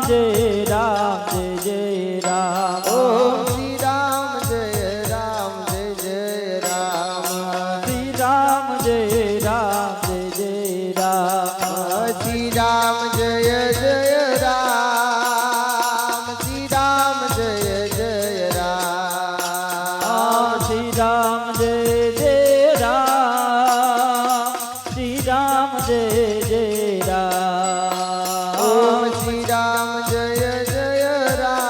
जय राम जय जय राम। ओम श्री राम जय राम जय जय राम। श्री राम जय राम जय जय राम। श्री राम जय जय राम। श्री राम जय जय राम। श्री राम जय जय राम। श्री राम जय जय राम। ओम श्री राम जय जय राम।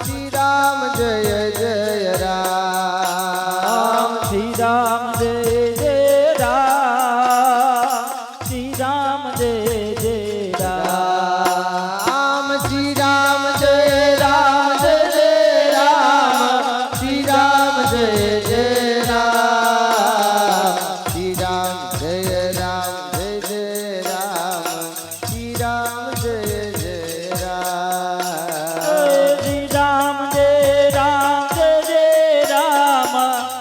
श्री राम जय जय राम। श्री राम जय जय राम। श्री राम जय जय राम। श्री राम जय राम जय जय राम। श्री राम जय जय राम। श्री राम जय राम जय जय राम। श्री राम जय जय राम। श्री राम जय राम जय जय राम।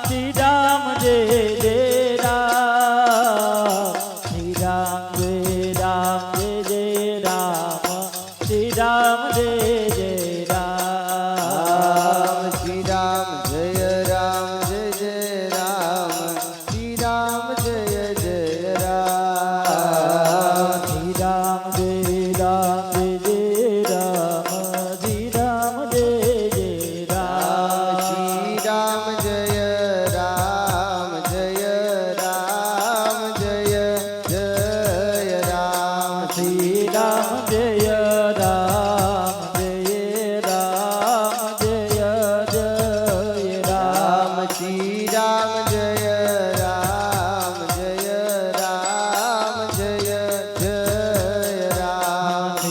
श्री राम जय जय राम। श्री राम जय राम जय जय राम। श्री राम जय जय राम। श्री राम जय राम जय जय राम। श्री राम जय जय राम। श्री राम जय राम जय जय राम। श्री राम जय जय राम। श्री राम जय राम जय राम जय जय राम। श्री राम जय राम जय राम जय जय राम। श्री राम जय राम जय राम जय जय राम।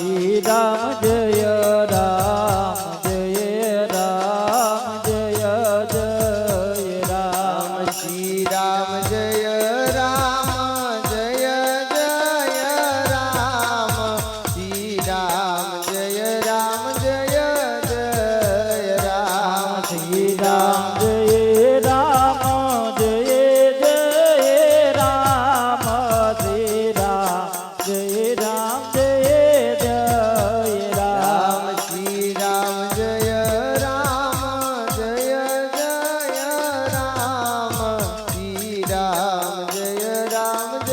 श्री राम जय राम जय राम जय जय राम। श्री राम जय राम जय जय राम। श्री राम जय राम जय जय राम। श्री राम जय राम जय जय राम। श्री राम जय राम जय जय राम। श्री राम जय राम जय जय राम। श्री राम जय राम जय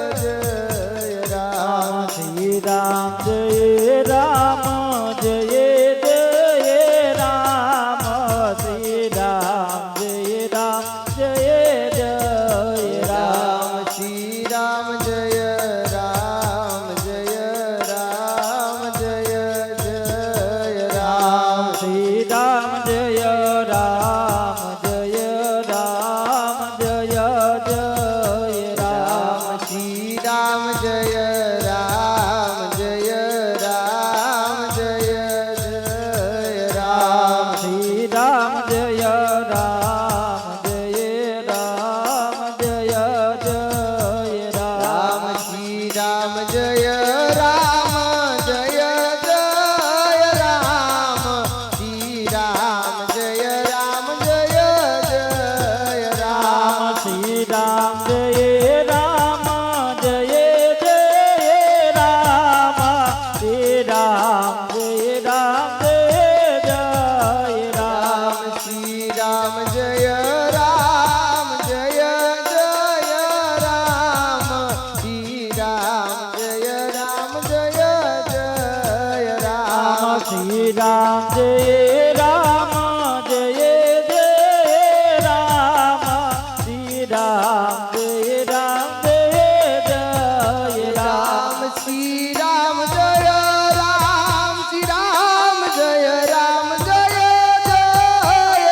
जय राम। श्री राम जय राम जय जय राम। श्री राम जय राम जय जय राम। श्री राम जय राम जय राम जय जय राम। श्री राम जय राम जय राम जय जय राम। श्री राम जय राम जय राम जय जय राम। श्री राम जय राम जय राम जय जय राम। श्री राम जय राम जय जय राम। श्री राम जय राम जय जय राम। श्री राम जय राम जय जय राम। श्री राम जय राम जय जय राम। श्री राम जय राम जय जय राम। श्री राम जय राम जय जय राम। श्री राम जय राम जय जय राम। श्री राम जय राम जय जय राम। श्री राम जय राम। श्री राम जय राम जय जय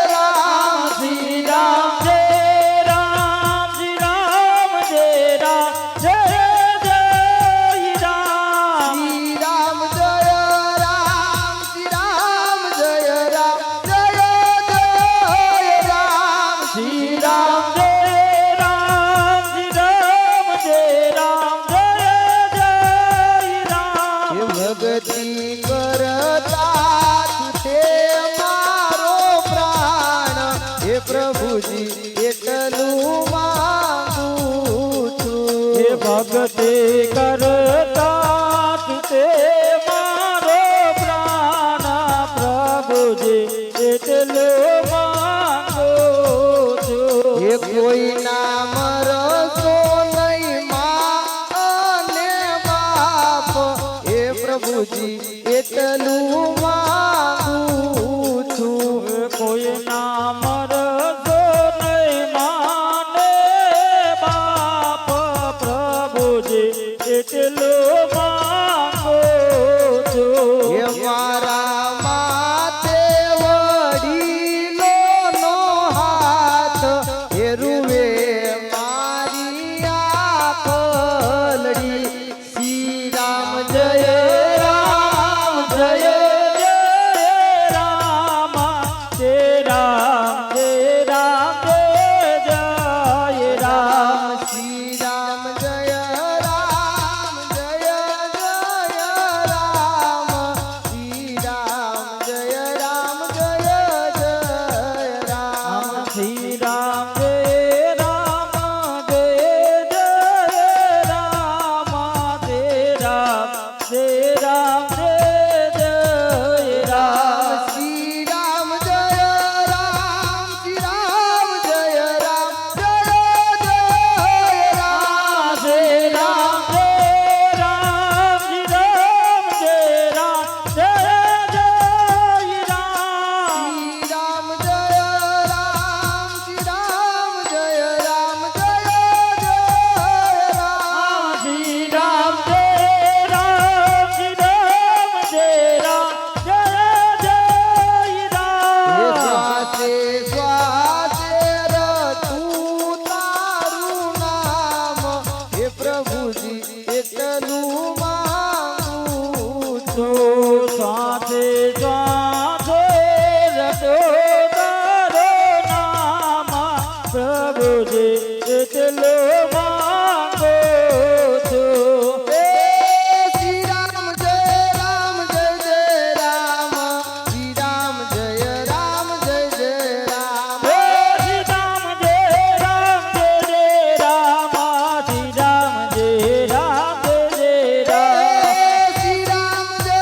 राम। श्री राम जय राम। श्री राम जय राम जय जय राम। श्री राम जय राम। श्री राम जय राम जय जय राम। श्री राम जय राम। श्री राम जय राम जय जय राम। भक्ति करता तुझे मारो प्राण। हे प्रभुजी એટલું માંગુ છું। ભક્તિ કરતા તે એટલું માંગુ છું. એ કોઈ નામ રસો નહીં માં અને બાપ, એ પ્રભુજી એટલું માંગુ છું. કોઈ નામ રસો નહીં માને બાપ, પ્રભુજી એટલું માંગુ છું. એ મારા માથે વડીલોનો હાથ, એ રૂવે મારી આંખલડી. શ્રી રામ જય રામ જય જય રામ જય રામ જય રામ જય જય રામ. શ્રી રામ જય રામ જય જય રામ. શ્રી રામ જય રામ જય જય રામ. શ્રી રામ જય રામ જય જય રામ જય રામ જય રામ જય જય રામ. શ્રી રામ જય રામ. શ્રી રામ જય રામ જય જય રામ. શ્રી રામ જય રામ શ્રી રામ જય રામ જય જય રામ. શ્રી રામ જય રામ. શ્રી રામ જય રામ જય જય રામ. શ્રી રામ જય રામ શ્રી રામ જય રામ જય જય હે રામ. શ્વાસે શ્વાસે રટું તારું નામ, હે પ્રભુજી એટલું માંગુ છું. સાથે સાથે રટો તારો નામ, પ્રભુજી એટલો માંગો છું. હે શ્રી રામ જય રામ જય જય રામ. શ્રી રામ જય રામ જય જય રામ. હે શ્રી રામ જય રામ જય જય રામ શ્રી રામ જય રામ જય જય રામ. શ્રી રામ જય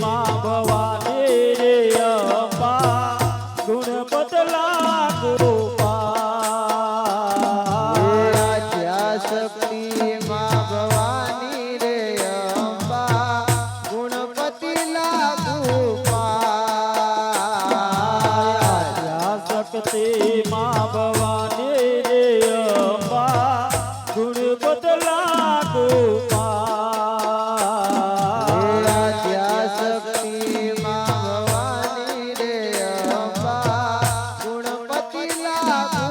માં ભવાની રે અંબા ગુણ બદલા ગોપાલ આદ્યા શક્તિ માં ભવાની રે અંબા ગુણપતિ લાગુ આદ્યા શક્તિ માં ભવાની રે અંબા ગુણ બદલા ગોપાલ આદ્યા શક્તિ માં ભવાની રે અંબા ગુણપતિ લાગુ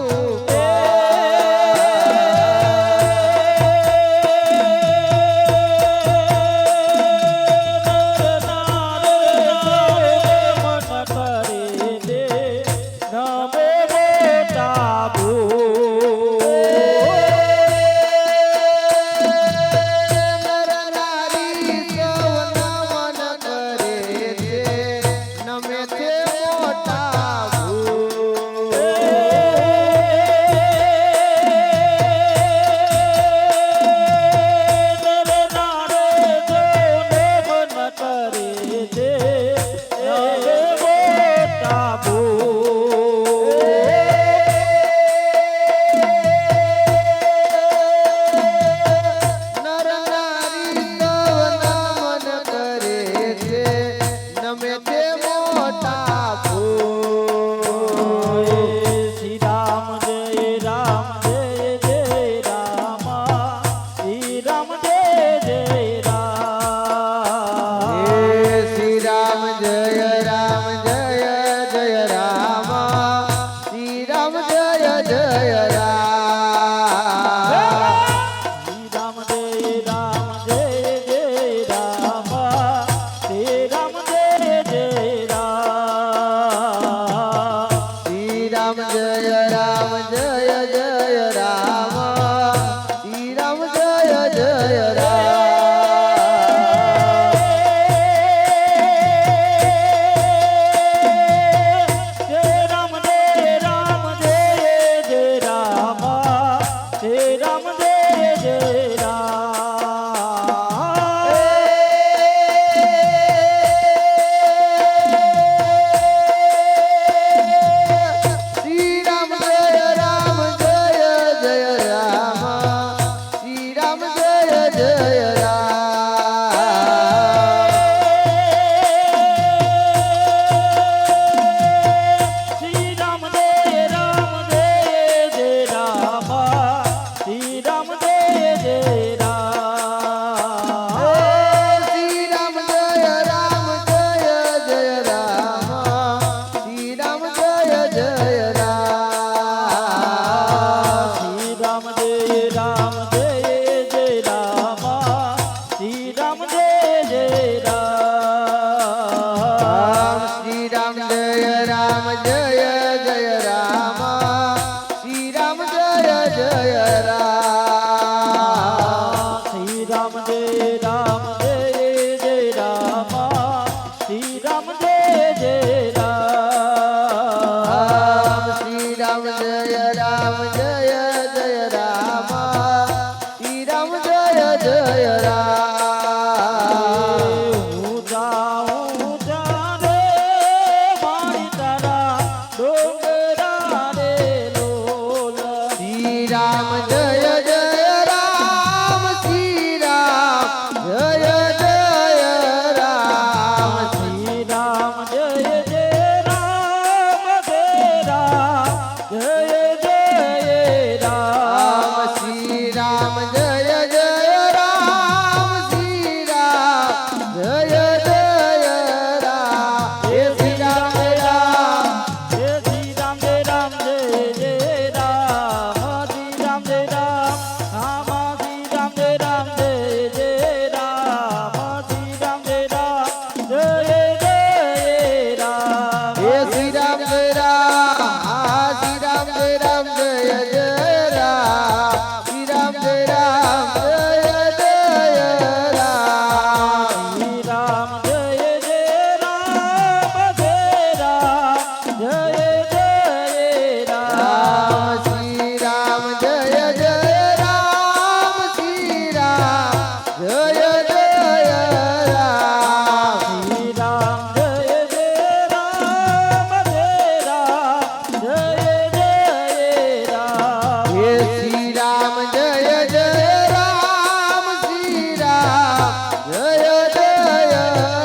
રામ જય જય રામ શ્રી રામ જય જય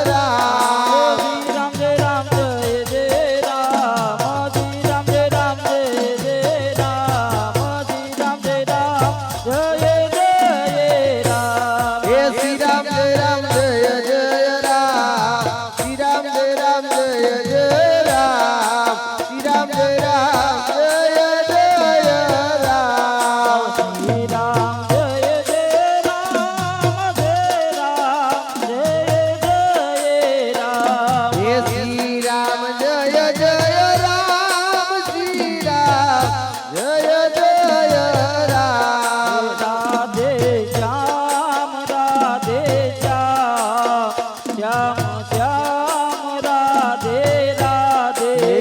રામ શ્રી રામ જય રામ જય જય રામ શ્રી રામ જય રામ જય જય રામ શ્રી રામ જય રામ જય જય રામ હે શ્રી રામ જય રામ જય જય રામ શ્રી રામ જય રામ જય જય રામ શ્રી રામ જય રામ જય જય રામ શ્રી રામ જય જય રામ જય રામ જય જય રામ હે શ્રી રામ જય જય રામ શ્રી રામ જય જય રામ રાધે શ્યામ રાધે શ્યામ શ્યામ શ્યામ રાધે રાધે હે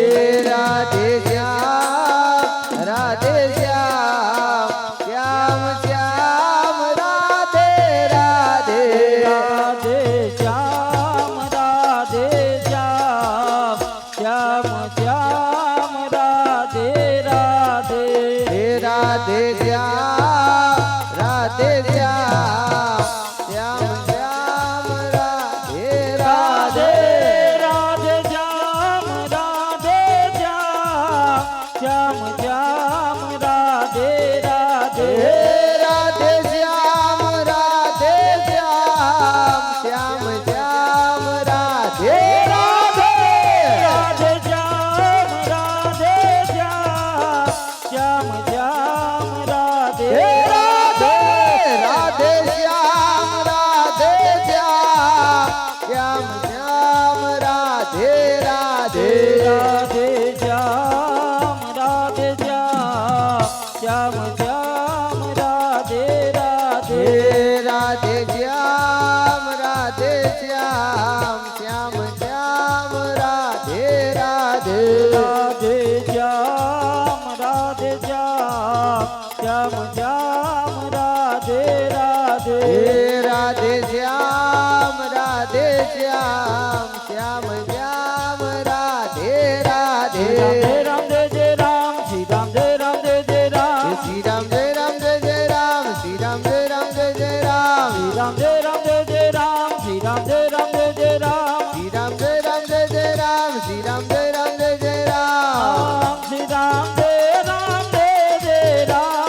રાધે શ્યામ રાધે શ્યામ શ્યામ શ્યામ રાધે રાધે રાધે શ્યામ રાધે શ્યામ શ્યામ શ્યામ રાધે રાધે હે રાધે શ્યામ રાધે શ્યામ શ્યામ શ્યામ રાધે રાધે રાધે રાધે શ્યામ રાધે શ્યામ શ્યામ શ્યામ રાધે રાધે હે રાધે શ્યામ રાધે શ્યામ શ્યામ શ્યામ રાધે રાધે રાધે શ્યામ રાધે શ્યામ શ્યામ શ્યામ રાધે હે રાધે રાધે શ્યામ રાધે શ્યામ શ્યામ શ્યામ રાધે રાધે રાધે શ્યામ રાધે શ્યામ શ્યામ શ્યામ રાધે રાધે હે રાધે શ્યામ રાધે શ્યામ શ્યામ શ્યામ રાધે રાધે રાધે શ્યામ રાધે શ્યામ શ્યામ શ્યામ રાધે રાધે હે રાધે શ્યામ રાધે શ્યામ શ્યામ શ્યામ રાધે રાધે રાધે રામ જય જય રામ શ્રી રામ જય રામ જય જય રામ હે શ્રી રામ જય રામ જય જય રામ શ્રી રામ જય રામ જય જય રામ શ્રી રામ જય રામ જય જય રામ શ્રી રામ જય રામ જય જય રામ શ્રી રામ જય રામ જય જય રામ શ્રી રામ જય રામ જય જય રામ શ્રી રામ જય રામ જય જય રામ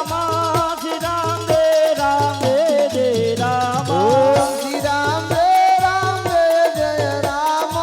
શ્રી રામ જય રામ જય જય રામ ઓમ શ્રી રામ જય રામ જય જય રામ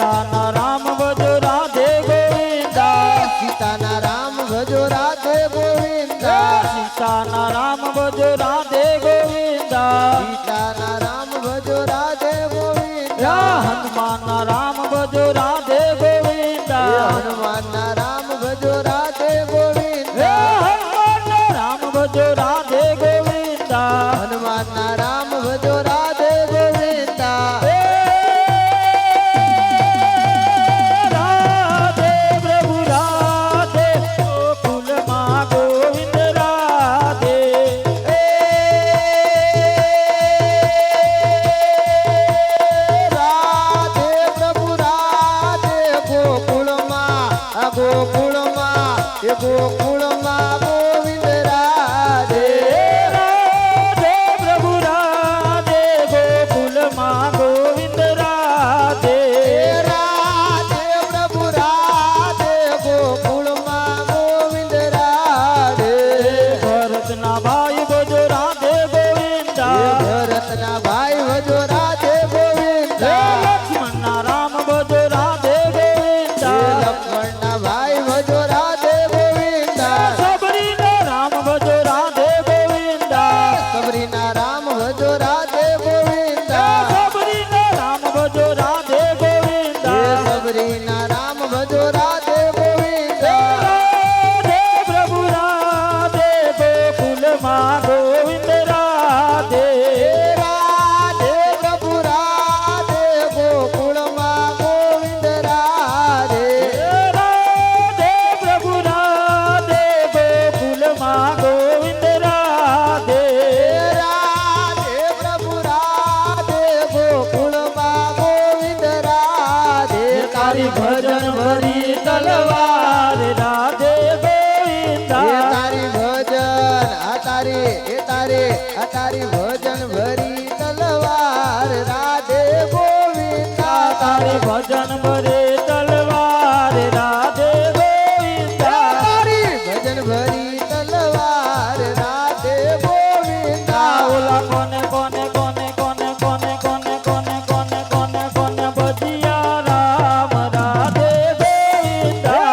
સીતાના રામ ભજો રાધે ગોવિંદા સીતાના રામ ભજો રાધે ગોવિંદા સીતાના રામ ભજો રાધે ગોવિંદા સીતાના રામ ભજો રાધે ગોવિંદા હનુમાનના રામ ભજો રાધે ગોવિંદા હનુમાનના રામ ભજો રાધે ગોવિંદા હનુમાનના રામ ભજો રાધે ગોવિંદા હનુમાનના રામ ભજો રાધે ગોવિંદા રાધે પ્રભુ રાધે ગોકુલમાં ગોવિંદ રાધે રાધે પ્રભુ રાધે ગોકુળમાં ગોકુળમાં ગોવિંદ રાધે રાધે પ્રભુ રાધે ગોકુલમાં ગોવિંદ રાધે રાધે પ્રભુ રાધે ગોકુળમાં ગોવિંદ રાધે ભરતના ભાઈ ભજો રાધે ગોવિંદા ભરતના ભાઈ ભજો રાધે ગોવિંદા લક્ષ્મણના રામ ભજો રાધે ગોવિંદા લક્ષ્મણના ભાઈ ભજો રાધે ગોવિંદા સબરીના રામ ભજો રાધે ગોવિંદા સબરીના રામ ભજો રાધે ગોવિંદા સબરીના રામ ભજો રાધે ગોવિંદા સબરીના રામ ભજો રાધે ગોવિંદા રાધે પ્રભુ રાધે ગોકુલમાં ગોવિંદ રાધે રાધે પ્રભુ રાધે ગોકુળમાં ગોવિંદ રાધે રાધે પ્રભુ રાધે ગોકુલમાં ગોવિંદ રાધે રાધે પ્રભુ રાધે ગોકુળમાં ગોવિંદ રાધે તારી ભજન ભરી તલવાર રાધે ગોવિંદા તારી ભજન તારી ભજન ભરી તલવાર રાધે ગોવિંદા તારી ભજન ભરે તલવાર રાધે ગોવિંદા તારી ભજન ભરી તલવાર રાધે ગોવિંદા ઓલા કોને કોને કોને કોને કોને કોને કોને કોને કોને કોને ભજિયા રામ રાધે ગોવિંદા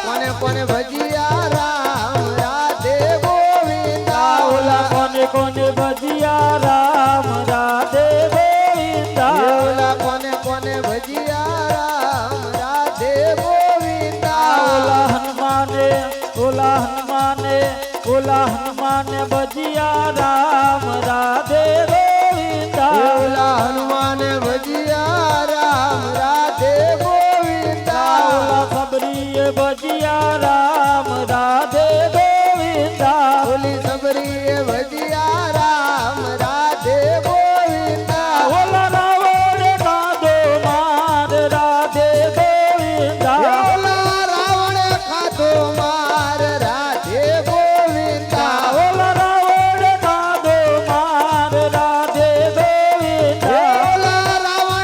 કોને કોને ભજીયા રામ રાધે ગોવિંદા ઓલા કોને કોને ભજિયા રામ રાધે ગોવિંદા ઓલા કોને કોને ભજીયા રામ રાધે ગોવિંદા ઓલા હનુમાને ઓલા હનુમાને ઓલા હનુમાને ભજિયા રામ રાધે ગોવિંદા ઓલા હનુમાને ભજીયા રામ રાધે ગોવિંદા ઓલા સબરીએ ભજિયા રામ રાધે ગોવિંદા ઓલી સબરીએ ભજીયા રામ રાધે ગોવિંદા ઓલા રાવણે કાંધો માર રાધે ગોવિંદા ઓલા રાવણે ખાધો માર રાધે ગોવિંદા ઓલા રાવણે કાંધો માર રાધે ગોવિંદા ઓલા રાવણે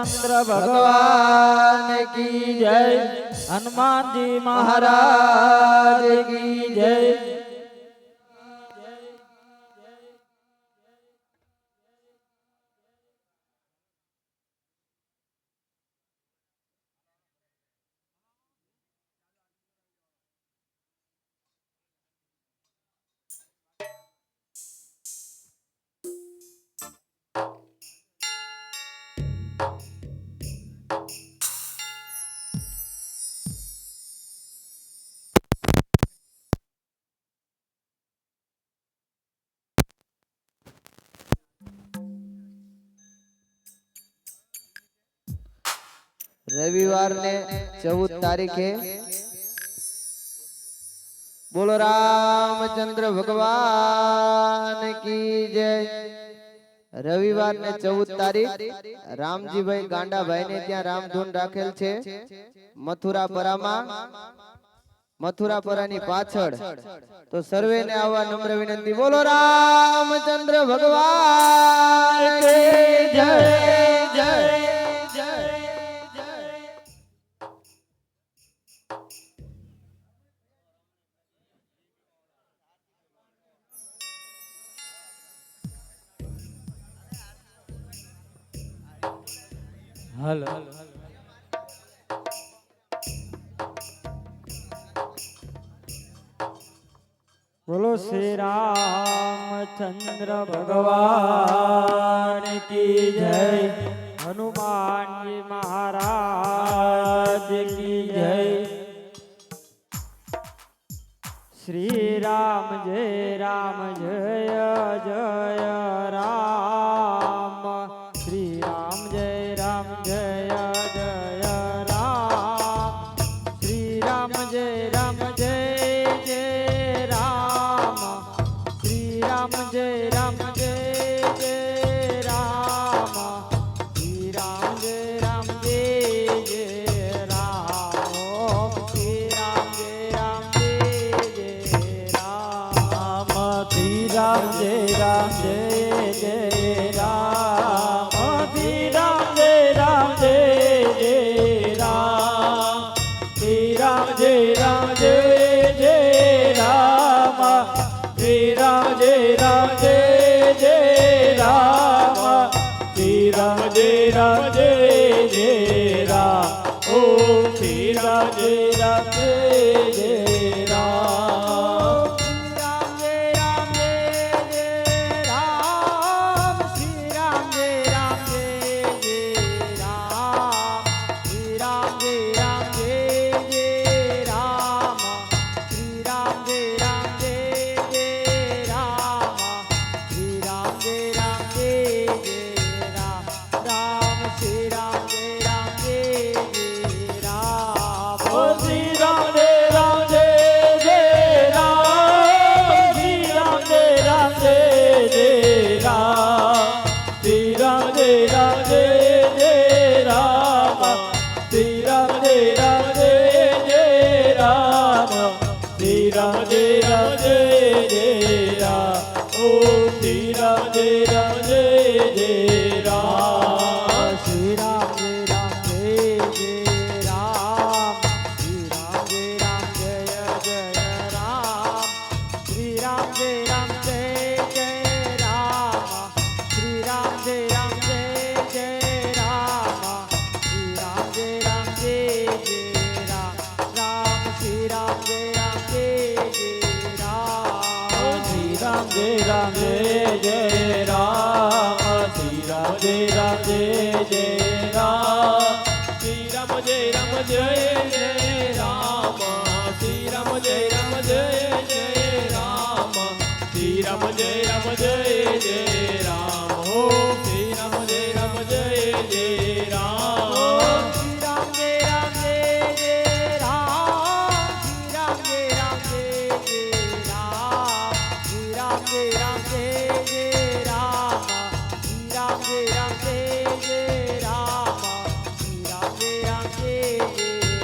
रामचंद्र भगवान की जय। हनुमान जी महाराज की जय। रविवार ने 14 तारीख है। बोलो रामचंद्र भगवान की जय। रविवार ने 14 तारीख रामजी भाई गांडा भाई ने ત્યાં રામધૂન રાખેલ છે મથુરાપરામાં, મથુરાપરાની પાછળ। તો સર્વેને આવવા નમ્ર વિનંતી। બોલો રામચંદ્ર ભગવાન કી જય જય જય જય। हलो बोलो श्री रामचंद्र भगवान की जय। हनुमान जी महाराज की जय। श्री राम जय जय राम। श्री राम जय जय राम। श्री राम जय जय राम। श्री राम जय जय राम। श्री राम जय जय राम। श्री राम जय राम। श्री राम जय जय राम। श्री राम जय जय राम। श्री राम जय जय राम। श्री राम जय जय राम। श्री राम जय जय राम। ओ श्री राम जय जय राम। श्री राम जय राम। श्री राम जय राम। श्री राम जय राम। श्री राम जय राम। राम श्री राम जय राम। ओ श्री राम जय राम। श्री राम जय राम। श्री राम जय राम। श्री राम जय राम। श्री राम जय राम। ओ श्री राम जय राम। श्री राम जय राम। श्री राम जय राम। श्री राम जय राम। श्री राम जय राम। श्री राम जय राम। राम श्री राम जय राम। श्री राम जय राम। श्री राम जय राम। श्री राम जय राम। श्री राम जय राम। श्री राम जय राम। हो श्री राम जय राम। श्री राम जय राम। श्री राम जय राम। श्री राम जय राम। श्री राम जय राम।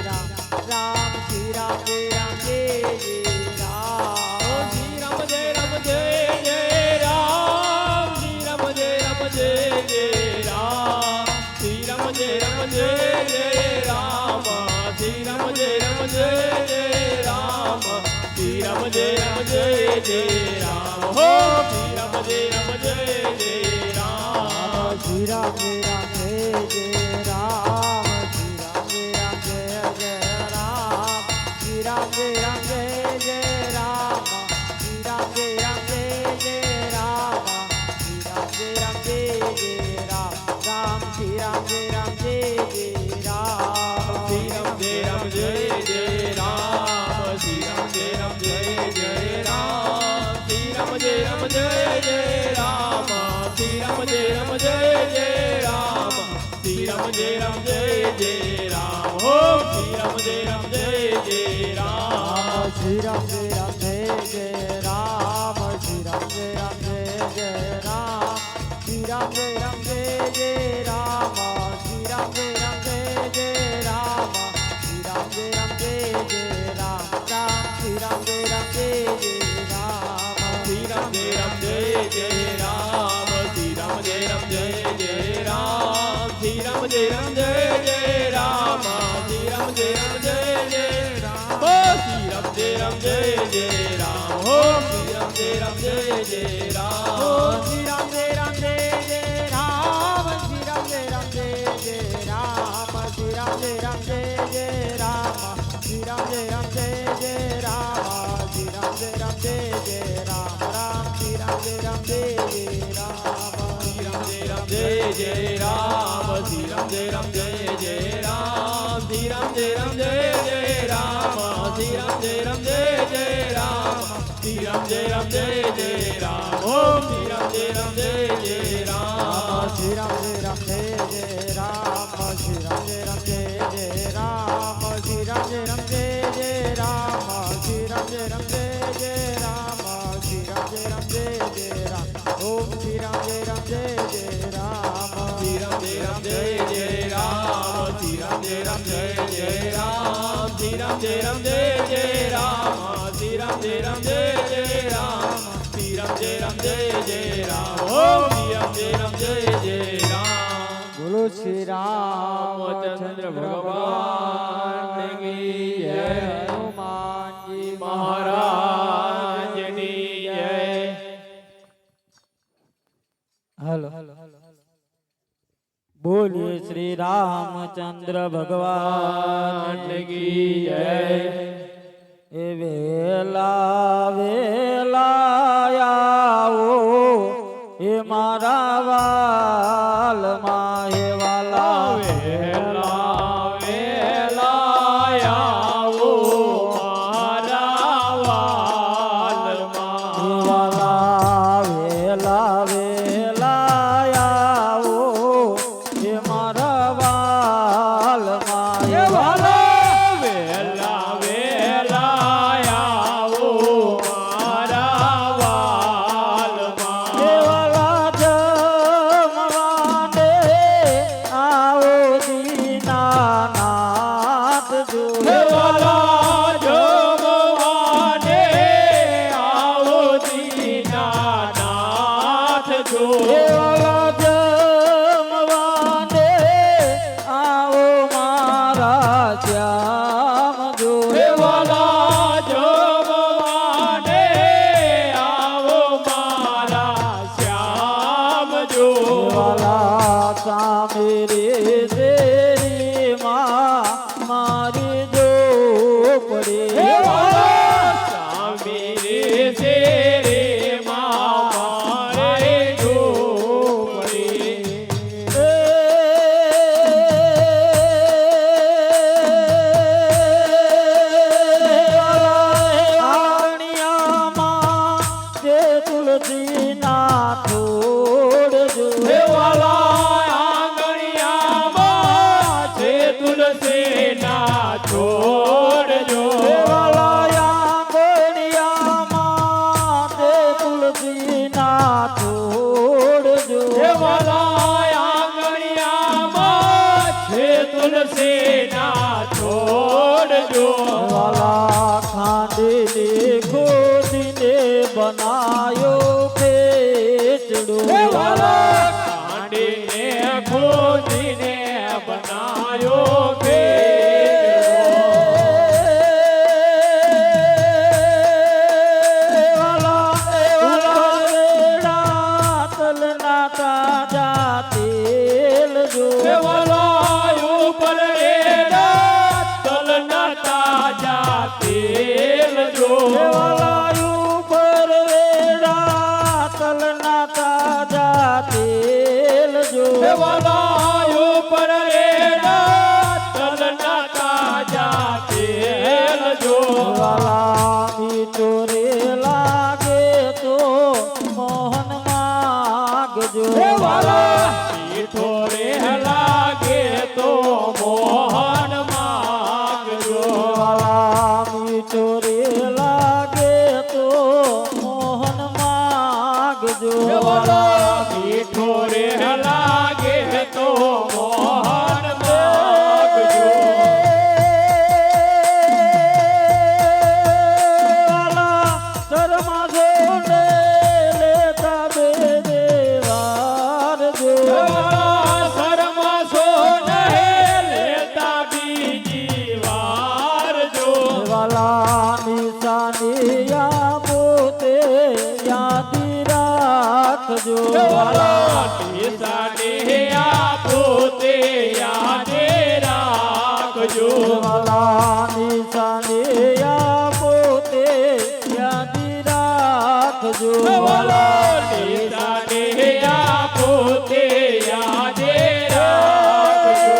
રામ જય જય રામ શ્રી રામ જય રામ શ્રી રામ જય જય રામ હો શ્રી રામ જય જય રામ શ્રી રામ જય જય રામ શ્રી રામ જય જય રામ શ્રી રામ જય જય રામ શ્રી રામ જય જય રામ શ્રી રામ જય જય રામ રામ શ્રી રામ જય જય રામ શ્રી રામ જય જય રામ શ્રી રામ જય જય રામ શ્રી રામ જય જય રામ શ્રી રામ જય જય રામ શ્રી રામ જય જય રામ હો શ્રી રામ જય જય રામ શ્રી રામ જય જય રામ શ્રી રામ જય જય રામ શ્રી રામ જય જય રામ શ્રી રામ જય જય રામ શ્રી રામ જય જય રામ રામ શ્રી રામ જય જય રામ શ્રી રામ જય જય રામ શ્રી રામ જય જય રામ શ્રી રામ જય જય રામ શ્રી રામ જય જય રામ હો શ્રી રામ જય જય રામ હો શ્રી રામ જય જય રામ શ્રી રામ જય જય રામ શ્રી રામ જય જય રામ શ્રી રામ જય જય રામ શ્રી રામ જય જય રામ શ્રી રામ જય જય રામ રામ શ્રી રામ જય જય રામ શ્રી રામ જય જય રામ શ્રી રામ જય જય રામ શ્રી રામ જય જય રામ શ્રી રામ જય જય રામ શ્રી રામ જય જય રામ ઓ શ્રી રામ જય જય રામ શ્રી રામ જય જય રામ શ્રી રામ જય જય રામ શ્રી રામ જય જય રામ શ્રી રામ જય જય રામ શ્રી રામ જય જય રામ ઓમ શ્રી રામ જય જય રામ શ્રી રામ જય જય રામ શ્રી રામ જય જય રામ શ્રી રામ જય જય રામ શ્રી રામ જય જય રામ શ્રી રામ જય જય રામ ઓ શ્રી રામ જય જય રામ બોલો શ્રી રામચંદ્ર ભગવાન કી જય હનુમાનજી મહારાજની જય હલો બોલીએ શ્રી રામચંદ્ર ભગવાન કી જય એ વેલા વેલા આવો એ મારા વાલ માં એ વાલા વેલા વેલા આવો મારા વાલમાં વાલા વેલા વેલા આવો એ મારા વાલ માં એ વાલા વેલા વેલા આવો મારા વાલમાં એ વાલા જમવાને આવો દીનાનાથ જો વાલા જમવાને આવો દીનાનાથ જો વાલા જમવાને આવો મારા શ્યામ જો વાલા જમવાને આવો મારા શ્યામ જો વાલા સામે રે શેરી માં મારી જો પડે સ્વામી રે શેરે મારે ઢોળી તુલસી ના થોડ જો વાલા આંગણિયામાં છે તુલસી ના છોડજો વાલા આંગણિયામાં તે તુલસી ના થોડ જો વાલા આંગણિયામાં છે તુલસી ના છોડજો વાલા ખાંડીને ખોદીને બનાયો ખેચડો વાલા કાંડીને ખોદીને બનાયો કે મીઠો રે લાગે તો મોહન માગજો શર્મા જોડે લેતા બે દેવાર જો શર્મા સોને લેતા બીજી વાર જો વાલા નિશાનિયા પોતે યાદી રાખજો પોતે યાદે રાખજો વાલા નિશાનિયા પોતે યાદી રાખજો પોતે યાદે રાખજો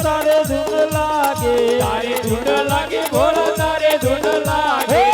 તારે ધૂન લાગે તારે ધૂન લાગે ભોળા તારે ધૂન લાગે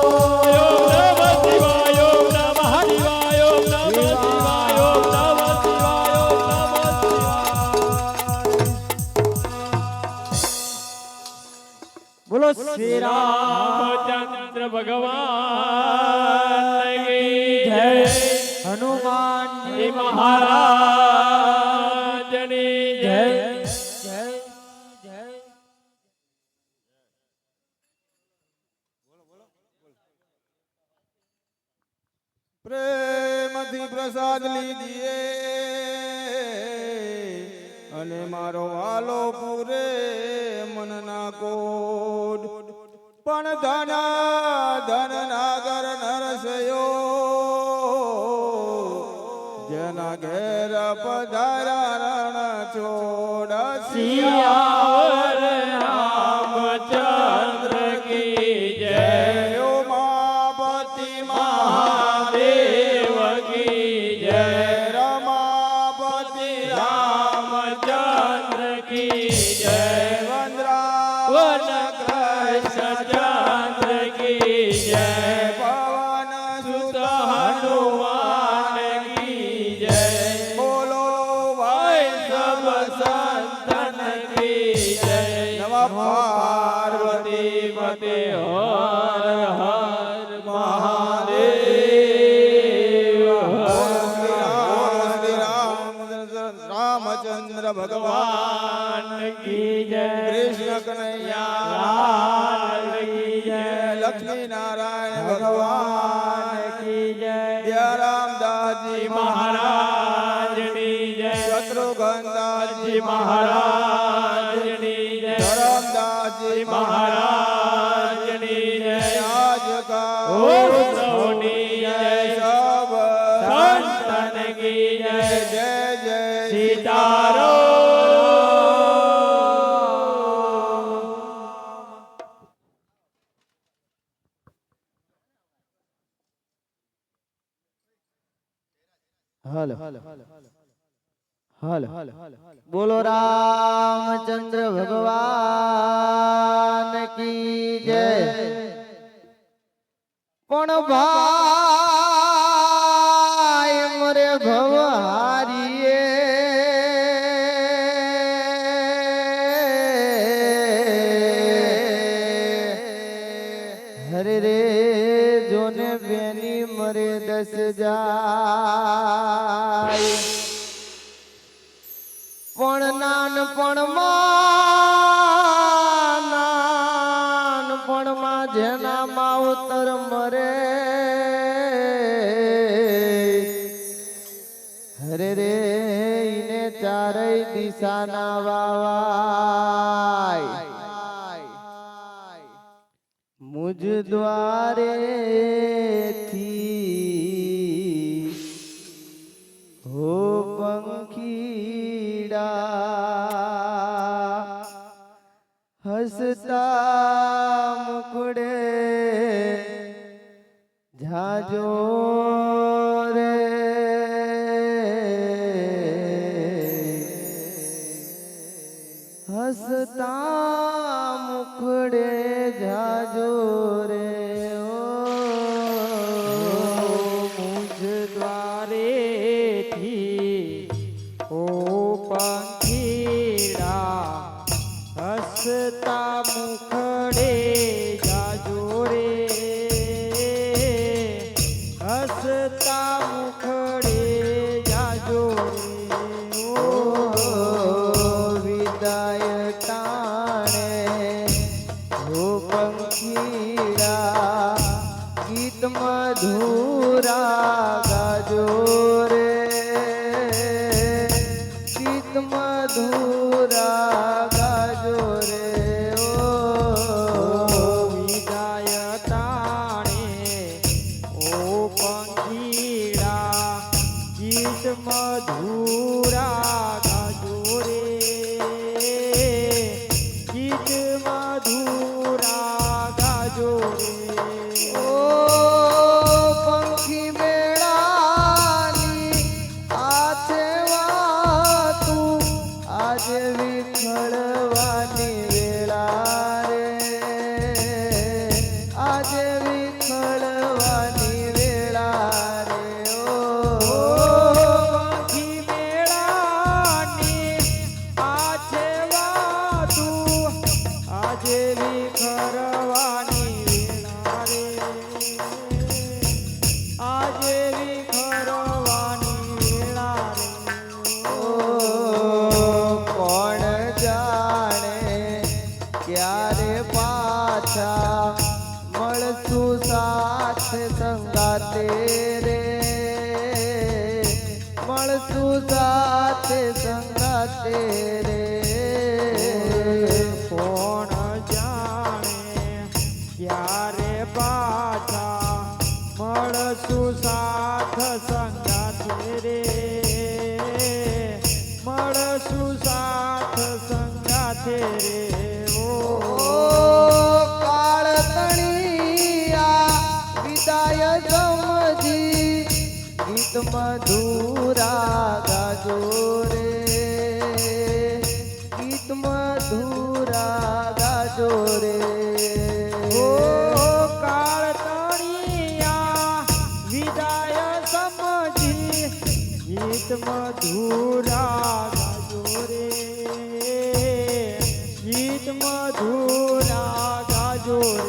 શિવાય ઓમ નમઃ શિવાય ઓમ નમઃ શિવાય ઓમ નમઃ શિવાય ઓમ નમઃ શિવાય બોલો શ્રી રામ રામચંદ્ર ભગવાન કી જય જય હનુમાનજી મહારાજની જય જય જય જય પ્રેમથી પ્રસાદ લીજીએ અને મારો વાલો પૂરે મનના કોડ પણ ધન ધન નાગર નરસયો જેના ઘેર પધારા રણ છોડ સિયાવર રામચંદ્ર કી જય ઉમાપતિ મહાદેવ કી જય રમાપતિ રામચંદ્ર કી જય વંદ્રાવન વન કૃષ્ણચંદ્ર કી જય પવન સુત સુત હનુમાન કી જય બોલો વૈષ્ણવ સંતન કી જય નમઃ પાર્વતી પતે હર હર મહાદેવ રામચંદ્ર ભગવાન ભગવાન કી જય કૃષ્ણ કનૈયા લાલ કી જય લક્ષ્મી નારાયણ ભગવાન કી જય દયારામદાસજી મહારાજની જય શત્રુઘ્નદાસજી મહારાજની જય ધરમદાસજી મહારાજની જય આજકા ઓ સૌની જય સબ સંતન કી જય જય જય સીતારો હાલો હાલો બોલો રામચંદ્ર ભગવાન કી જય પણ ભાઈ મરે ભવહારીએ હરે રે જોને બેની મરે દસ જાય પણ નાનપણમાં જેના માવતર મરે હરે રે ઈને ચારેય દિશાના વાવાય મુજ દ્વારે થી હો પંખીડા હસતા મુકડે જાજો રે હસતા મુખડે જાજો રે ઓ મધુરા ગાજો રે ગીત મધુરા ગાજો રે વિદાય તાણે ઓ પંખીડા ગીત મધુરા ગાજો રે ગીત મધુરા ગાજો રે ઓ પંખી મેળાની આથે વાતું આજે વિખળવાની વેળા રે આજે વિખળવાની વેળા રે ઓ પંખી મેળાની આછે વાતું આજે વિખરવાની વેળા રે આજે વિખરવાની વેળા રે કોણ જાણે ક્યારે પાછા મળશું સાથ સંગાતે રે મળશું સાથે સંગાતે રે કોણ જાણે ક્યારે પાછા મળશું સાથ સંગાતે રે મળશું સાથ સંગાતે રે ઓ કાળ તણિયા વિદાય સમજી ગીત મધુરા ગાજો રે ગીત મધુરા ગાજો રે ઓ કાળ તણિયા વિદાય સમજી ગીત મધુરા ગાજો રે ગીત મધુરા ગાજો રે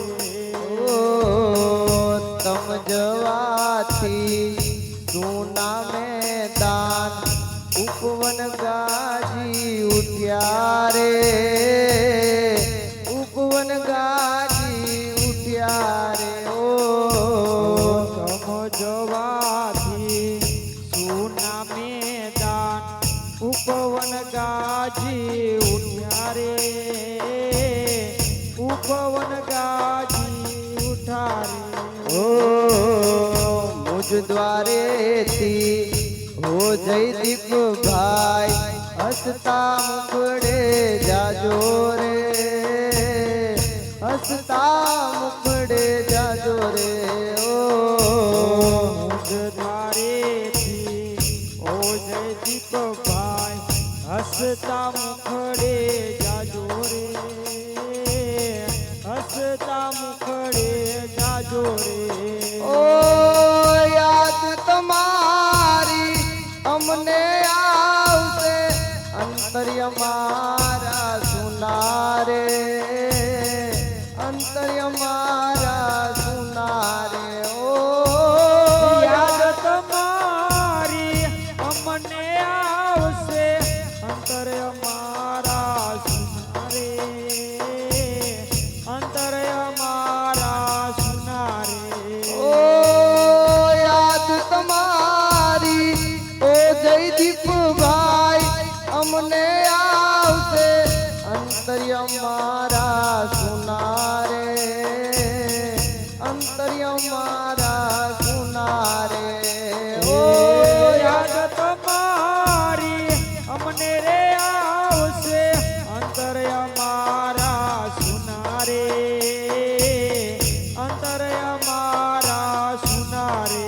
તમ જવાથી સોના મેદાન ઉપવન ગાજી ઉઠ્યા રે ઉપવન ગાજી ઉઠ્યા રે ઓ તમ જવાથી સોના મેદાન ઉપવન ગાજી ઉઠ્યા રે ઉપવન ગાજી ઉઠા રે ઓ મુજ દ્વારેથી હો જયદીપ ભાઈ હસતા મુખડે જાજો રે હસતા મુખડે જાજો રે ઓ દ્વારેથી ઓ જયદીપભાઈ હસતા મુખડે જાજો રે હસતા મુખડે જાજો રે ઓ યાદ તમારી અમને આવશે અંતર્ય મારા સુનારે અંતર્ય મારા સુનારે ઓ યાદ તમારી અમને આવશે અંતર અમારા સુનારે અંતર અમારા સુનારે ઓ યાદ તમારી ઓ જયદીપ ભાઈ અમને આવશે અંતર્ય મારા સુનારે અંતર્ય મારા સુનારે ઓ યાદ તમારી અમને રે આવશે અંતર અમારા સુનારે અંતર અમારા સુનારે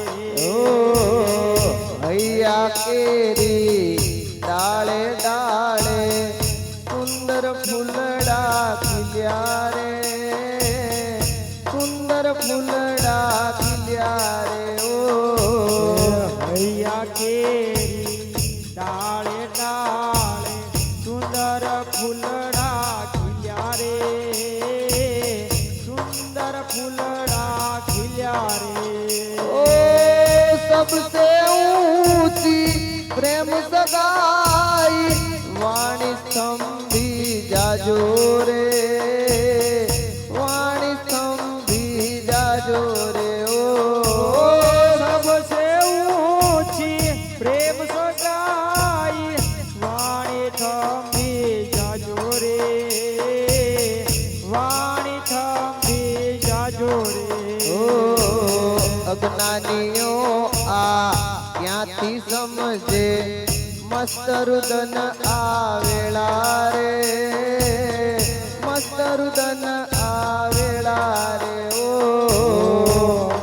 હૈયા કેરી ડાળે ડાળે સુંદર ફૂલડા ખીલ્યા રે સુંદર ફૂલડા ખીલ્યા રે ઓ હૈયા કેરી ડાળે ડાળે સુંદર ફૂલડા ખીલ્યા રે સુંદર ફૂલડા ખીલ્યા રે ओ सबसे ऊंची प्रेम सगाई वाणी स्तंभी जाजो रे वाणी स्तंभी जाजो रे ओ અજ્ઞાનીઓ આ ક્યાંથી સમજે મસ્ત રુદન આવેલા રે મસ્ત રુદન આવેલા રે ઓ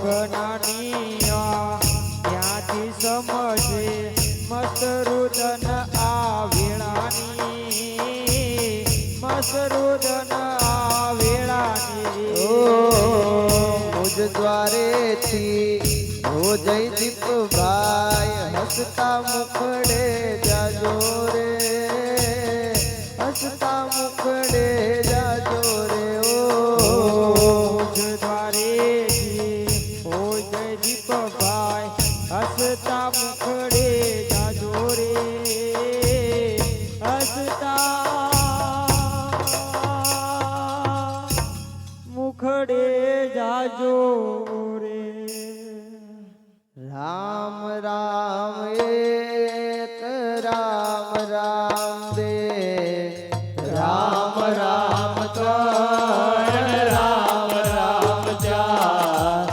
ગણાનિયા ત્યાંથી સમજે મસ્ત રુદન આવેળાની મસ્ત રુદન આવેળાની મુજ દ્વારેથી હો જય દીપભાઈ હસતા મુખડે જાજો રે હસતા મુખડે જાજો રે ઓ દ્વારેથી હો જય દીપભાઈ હસતા મુખડે જાજો રે હસતા મુખડે જાજો રે રામ રામ એક રામ રામ બે રામ રામ ત્રણ રામ રામ ચાર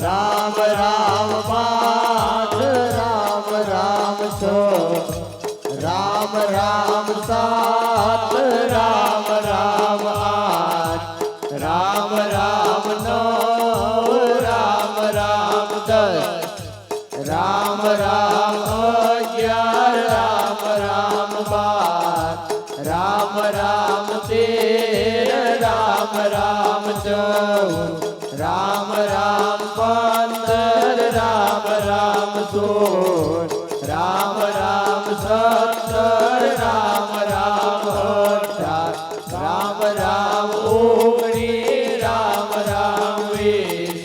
રામ રામ પાંચ રામ રામ છ રામ રામ સાત રામ રામ આઠ રામ રામ નવ રામ રામ દસ રામ રામ અગિયાર રામ રામ બાર રામ રામ તેર રામ રામ ચૌદ રામ રામ પંદર રામ રામ સોળ રામ રામ સત્તર રામ રામ અઢાર રામ રામ ઓગણીસ રામ રામ વીસ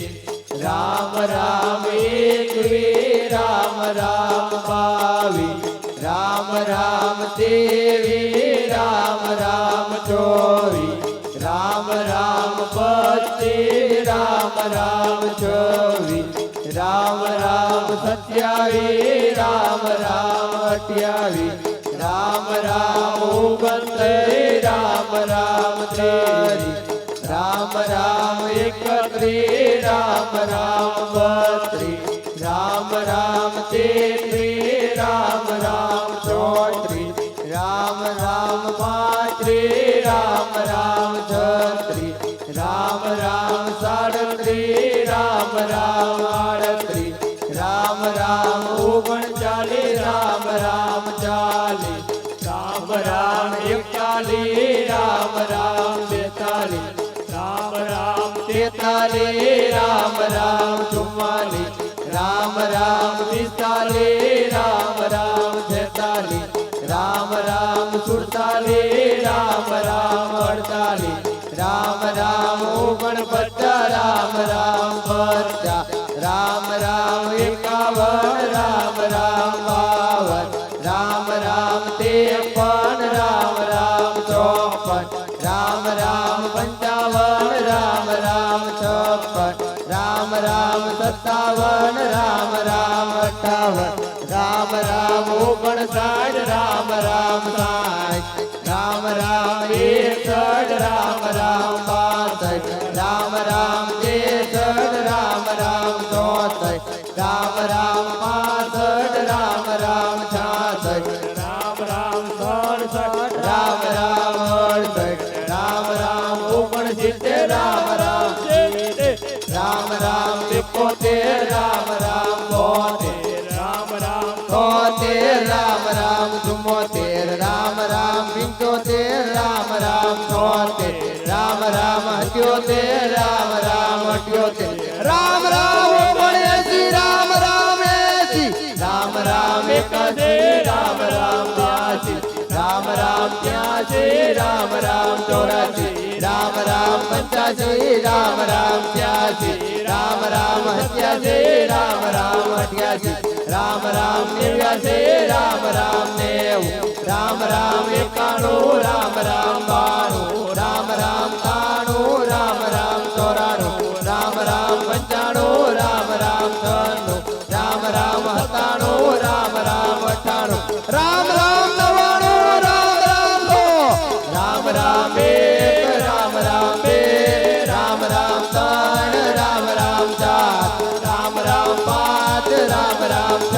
રામ રામ એકવીસ રામ રામ બાવીસ રામ રામ તેવીસ રામ રામ ચોવીસ રામ રામ પચીસ રામ રામ છવ્વીસ રામ રામ સત્યાવીસ રામ રામ અઠ્યાવીસ રામ રામ ઓગણત્રીસ રામ રામ ત્રીસ રામ રામ એકત્રીસ રામ રામ બત્રીસ રામ રામ તેત્રીસ રામ રામ ચોત્રીસ રામ રામ પાંત્રીસ રામ રામ છત્રીસ રામ રામ સાડત્રીસ રામ રામ આડત્રીસ રામ રામ ઓગણચાલીસ રામ રામ ચાલીસ રામ રામ એકતાલીસ રામ રામ બેતાલીસ રામ રામ તેતાલીસ રામ રામ ચુમ્માલીસ રામ રામ પિસ્તાલીસ રામ રામ છેતાલીસ રામ રામ સુડતાલીસ રામ રામ અડતાલીસ રામ રામ ઓગણપચાસ રામ રામ પચાસ રામ રામ એકાવન રામ રામ બાવન રામ રામ ત્રેપન રામ રામ ચોપન રામ રામ પંચાવન રામ રામ છપ્પન રામ રામ સત્તાવન રામ રામ અઠાવન રામ રામ ઓગણસાઠ રામ રામ સાઠ રામ રામ એકસઠ રામ રામ બાસઠ રામ રામ ત્રેસઠ રામ રામ ચોસઠ રામ રામ પાસઠ રામ રામ છાસઠ રામ રામ સડસઠ રામ રામ અડસઠ રામ રામ ઓગણસિત્તેર રામ રામ રામ રામ એકોતેર રામ રામ બોતેર રામ રામ તોતેર રામ રામ ચુમ્મોતેર રામ રામ પંચોતેર રામ રામ છોતેર રામ રામ અઠ્યોતેર રામ રામ અઠ્યોતેર રામ રામ ઓગણએંસી રામ રામ એંસી રામ રામ એકાસી રામ રામ બ્યાસી રામ રામ ત્યાસી રામ રામ ચોરાસી રામ રામ પંચાસી રામ રામ છ્યાસી રામ રામ સત્યાસી રામ રામ અઠ્યાસી રામ રામ નેવ્યાસી રામ રામ નેવું રામ રામ એકાણું રામ રામ બાણું રામ રામ ત્રાણું રામ રામ ચોરાણું રામ રામ પંચાણું રામ રામ છન્નું રામ રામ સત્તાણું રામ રામ અઠ્ઠાણું રામ રામ નવ્વાણું રામ રામ સો રામ રામ એક રામ રામ બે રામ રામ ત્રણ રામ રામ ચાર રામ રામ રામ